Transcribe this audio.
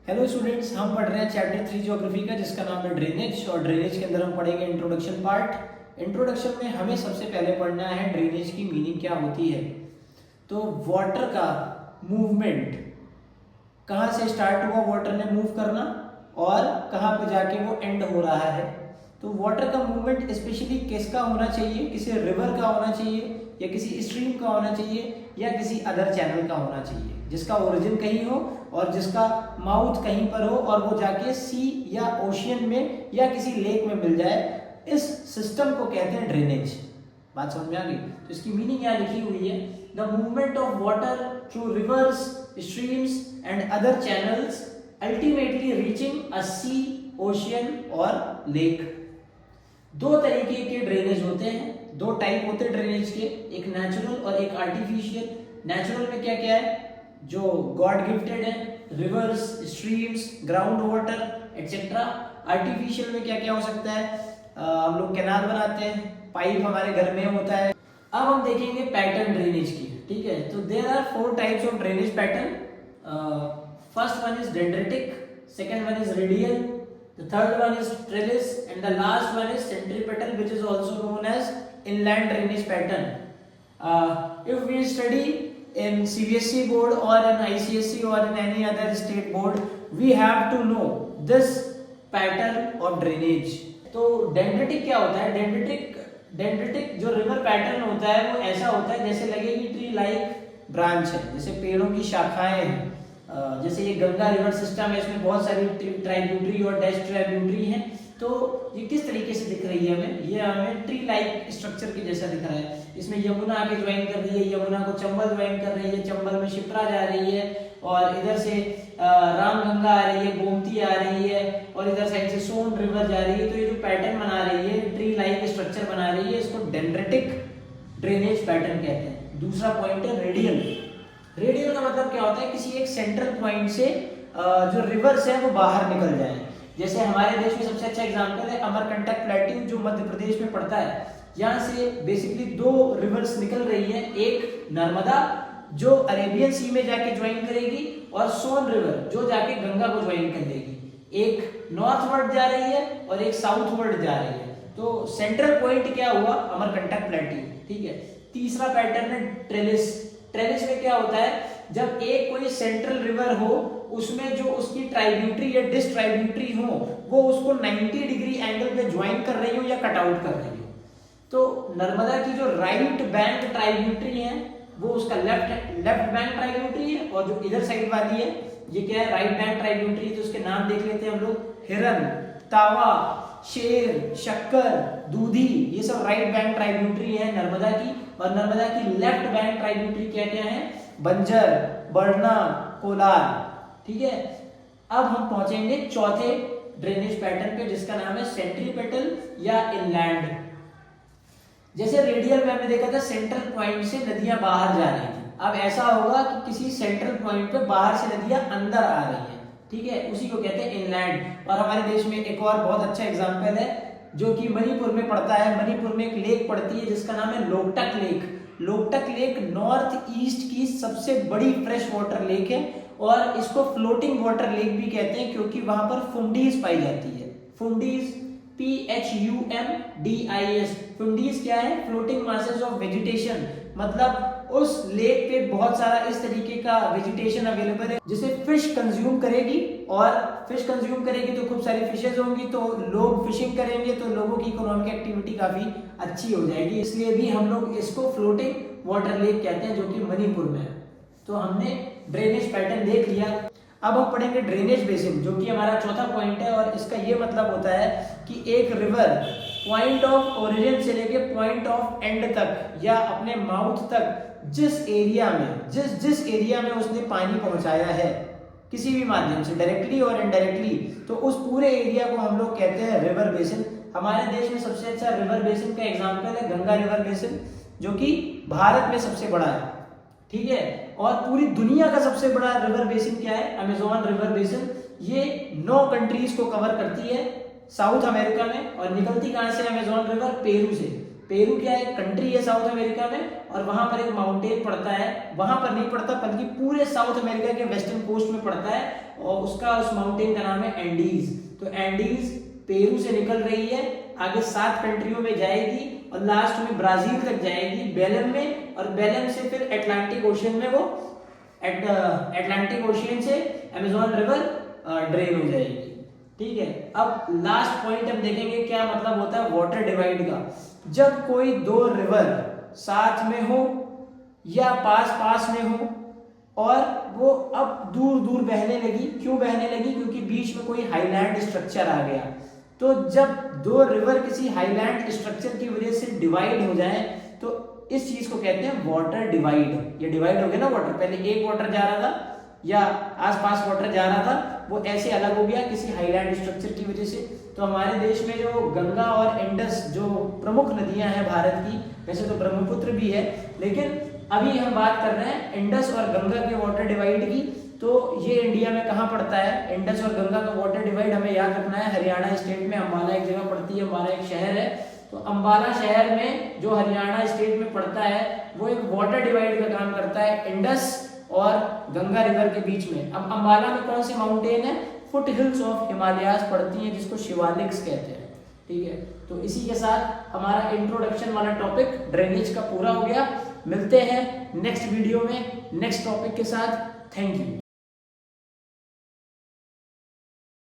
Hello students, हम पढ़ रहे हैं चैप्टर 3 ज्योग्राफी का, जिसका नाम है ड्रेनेज। और ड्रेनेज के अंदर हम पढ़ेंगे इंट्रोडक्शन पार्ट। इंट्रोडक्शन में हमें सबसे पहले पढ़ना है ड्रेनेज की मीनिंग क्या होती है। तो वाटर का मूवमेंट, कहाँ से स्टार्ट हुआ वाटर ने मूव करना और कहाँ पे जाके वो एंड हो रहा है। तो वाटर का मूवमेंट स्पेशली किसका होना चाहिए, किसी रिवर का होना चाहिए या किसी स्ट्रीम का होना चाहिए या किसी अदर चैनल का होना चाहिए, जिसका ओरिजिन कहीं हो और जिसका माउथ कहीं पर हो और वो जाके सी या ओशियन में या किसी लेक में मिल जाए। इस सिस्टम को कहते हैं ड्रेनेज। बात समझ में आ गई? तो इसकी मीनिंग यहाँ लिखी हुई है, the movement of water through rivers, streams and other channels ultimately reaching a sea, ocean और लेक। दो तरीके के ड्रेनेज होते हैं, दो टाइप होते हैं ड्रेनेज के, एक नेचुरल और एक आर्टिफिशियल। नेचुरल में क्या क्या है, जो गॉड गिफ्टेड है, reverse, streams, ground water etcetera. Artificial में क्या क्या हो सकता है, हम लोग कैनाल बनाते हैं, पाइप हमारे घर में होता है। अब हम देखेंगे पैटर्न ड्रेनेज की, ठीक है। तो there are 4 types of drainage pattern. First one is dendritic, second one is radial, the third one is trellis and the last one is centripetal, which is also known as inland drainage pattern. If we study in CBSE board or in ICSE or in any other state board, we have to know this pattern of drainage. तो dendritic क्या होता है? Dendritic जो river pattern होता है वो ऐसा होता है जैसे लगेगी ट्री लाइक ब्रांच है, जैसे पेड़ों की शाखाएं हैं। जैसे ये गंगा रिवर सिस्टम है, इसमें बहुत सारी ट्राइब्यूटरी और डैश ट्राइब्यूटरी हैं। तो ये किस तरीके से दिख रही है हमें, ये हमें ट्री लाइक स्ट्रक्चर के जैसा दिख रहा है। इसमें यमुना आके ज्वाइन कर रही है, यमुना को चंबल ज्वाइन कर रही है, चंबल में शिप्रा जा रही है और इधर से रामगंगा आ रही है, गोमती आ रही है और इधर साइड से सोन रिवर जा रही है। तो ये जो पैटर्न बना रही है, ट्री लाइक स्ट्रक्चर बना रही है, इसको डेंड्रिटिक ड्रेनेज पैटर्न कहते हैं। दूसरा पॉइंट है रेडियल। रेडियल का मतलब क्या होता है, किसी एक सेंट्रल पॉइंट से जो रिवर्स है वो बाहर निकल जाए। जैसे हमारे देश में सबसे अच्छा एग्जांपल है अमरकंटक प्लेट्यू, जो मध्य प्रदेश में पड़ता है। यहाँ से बेसिकली 2 रिवर्स निकल रही है, एक नर्मदा जो अरेबियन सी में जाके ज्वाइन करेगी और सोन रिवर जो जाके गंगा को ज्वाइन कर देगी। एक नॉर्थवर्ड जा रही है और एक साउथवर्ड जा रही है। तो सेंट्रल पॉइंट क्या हुआ, अमरकंटक प्लेट्यू, ठीक है। तीसरा पैटर्न है ट्रेलिस। ट्रेलिस में क्या होता है, जब एक कोई सेंट्रल रिवर हो, उसमें जो उसकी ट्राइब्यूटरी या डिस ट्राइब्यूटरी हो वो उसको 90 डिग्री एंगल पे ज्वाइन कर रही हो या कट आउट कर रही हो। तो नर्मदा की जो राइट बैंक ट्राइब्यूटरी है वो उसका लेफ्ट बैंक ट्राइब्यूटरी है, और जो इधर साइड वाली है ये क्या है, राइट बैंक ट्राइब्यूटरी। तो उसके नाम देख लेते हैं हम लोग, हिरन, तावा, शेर, शक्कर, दूधी, ये सब राइट बैंक ट्राइब्यूटरी है नर्मदा की। और नर्मदा की लेफ्ट बैंक ट्राइब्यूटरी क्या क्या है, बंजर, बरना, कोलार, ठीक है। अब हम पहुंचेंगे चौथे ड्रेनेज पैटर्न पे, जिसका नाम है सेंट्रीपेटल या इनलैंड। जैसे रेडियल में हमने देखा था सेंट्रल पॉइंट से नदियां बाहर जा रही थी, अब ऐसा होगा कि किसी सेंट्रल पॉइंट पे बाहर से नदियां अंदर आ रही है, ठीक है, उसी को कहते हैं इनलैंड। और हमारे देश में एक और बहुत अच्छा एग्जांपल है जो कि मणिपुर में पड़ता है। मणिपुर में एक लेक पड़ती है जिसका नाम है Loktak lake. Loktak lake north east की सबसे बड़ी फ्रेश वाटर लेक है और इसको फ्लोटिंग वाटर लेक भी कहते हैं, क्योंकि वहां पर फुंडीज पाई जाती है। फुंडीज, PHUMDIS। फुंडीज क्या है, फ्लोटिंग मासेस ऑफ वेजिटेशन, मतलब उस लेक पे बहुत सारा इस तरीके का वेजिटेशन अवेलेबल है जिसे फिश कंज्यूम करेगी, और फिश कंज्यूम करेगी तो खूब सारी फिशेज होंगी, तो लोग फिशिंग करेंगे तो लोगों की इकोनॉमिक एक्टिविटी काफी अच्छी हो जाएगी। इसलिए भी हम लोग इसको फ्लोटिंग वाटर लेक कहते हैं, जो कि मणिपुर में है। तो हमने ड्रेनेज पैटर्न देख लिया। अब हम पढ़ेंगे ड्रेनेज बेसिन, जो कि हमारा चौथा पॉइंट है। और इसका ये मतलब होता है कि एक रिवर पॉइंट ऑफ ओरिजिन से लेके पॉइंट ऑफ एंड तक या अपने माउथ तक जिस एरिया में जिस एरिया में उसने पानी पहुंचाया है किसी भी माध्यम से, डायरेक्टली और इनडायरेक्टली, तो उस पूरे एरिया को हम लोग कहते हैं रिवर बेसिन। हमारे देश में सबसे अच्छा रिवर बेसिन का एग्जांपल है गंगा रिवर बेसिन, जो कि भारत में सबसे बड़ा है, ठीक है। और पूरी दुनिया का सबसे बड़ा रिवर बेसिन क्या है, अमेज़न रिवर बेसिन। ये 9 कंट्रीज को कवर करती है साउथ अमेरिका में, और निकलती कहां से अमेज़न रिवर, पेरू से। पेरू क्या है, कंट्री है साउथ अमेरिका में, और वहां पर एक माउंटेन पड़ता है, वहां पर नहीं पड़ता बल्कि पूरे साउथ अमेरिका के वेस्टर्न कोस्ट में पड़ता है, और उस माउंटेन का नाम है एंडीज। तो एंडीज पेरू से निकल रही है, आगे 7 कंट्रियों में जाएगी और लास्ट में ब्राजील तक जाएगी बेलम में, और बेलम से फिर अटलांटिक ओशियन में वो अटलांटिक ओशियन से अमेज़न रिवर ड्रेन हो जाएगी। ठीक है, अब लास्ट पॉइंट हम देखेंगे क्या मतलब होता है वाटर डिवाइड का। जब कोई 2 रिवर साथ में हो या पास पास में हो और वो अब दूर दूर बहने लगी, क्यों बहने लगी? क्योंकि बीच में कोई हाईलैंड स्ट्रक्चर आ गया। तो जब 2 रिवर किसी हाईलैंड स्ट्रक्चर की वजह से डिवाइड हो जाए तो इस चीज को कहते हैं वाटर डिवाइड। ये डिवाइड हो गया ना वाटर, पहले एक वाटर जा रहा था या आसपास वाटर जा रहा था, वो ऐसे अलग हो गया किसी हाईलैंड स्ट्रक्चर की वजह से। तो हमारे देश में जो गंगा और इंडस जो प्रमुख नदियां हैं भारत की, वैसे तो ब्रह्मपुत्र भी है, लेकिन अभी हम बात कर रहे हैं इंडस और गंगा के वाटर डिवाइड की। तो ये इंडिया में कहाँ पड़ता है? इंडस और गंगा का वाटर डिवाइड हमें याद रखना है, हरियाणा स्टेट में अम्बाला एक जगह पड़ती है, अम्बाला एक शहर है। तो अम्बाला शहर में जो हरियाणा स्टेट में पड़ता है वो एक वाटर डिवाइड का काम करता है इंडस और गंगा रिवर के बीच में। अब अम्बाला में कौन सी माउंटेन है? फुट हिल्स ऑफ हिमालयाज पड़ती हैं, जिसको शिवालिक्स कहते हैं। ठीक है, तो इसी के साथ हमारा इंट्रोडक्शन वाला टॉपिक ड्रेनेज का पूरा हो गया। मिलते हैं नेक्स्ट वीडियो में नेक्स्ट टॉपिक के साथ। Thank you.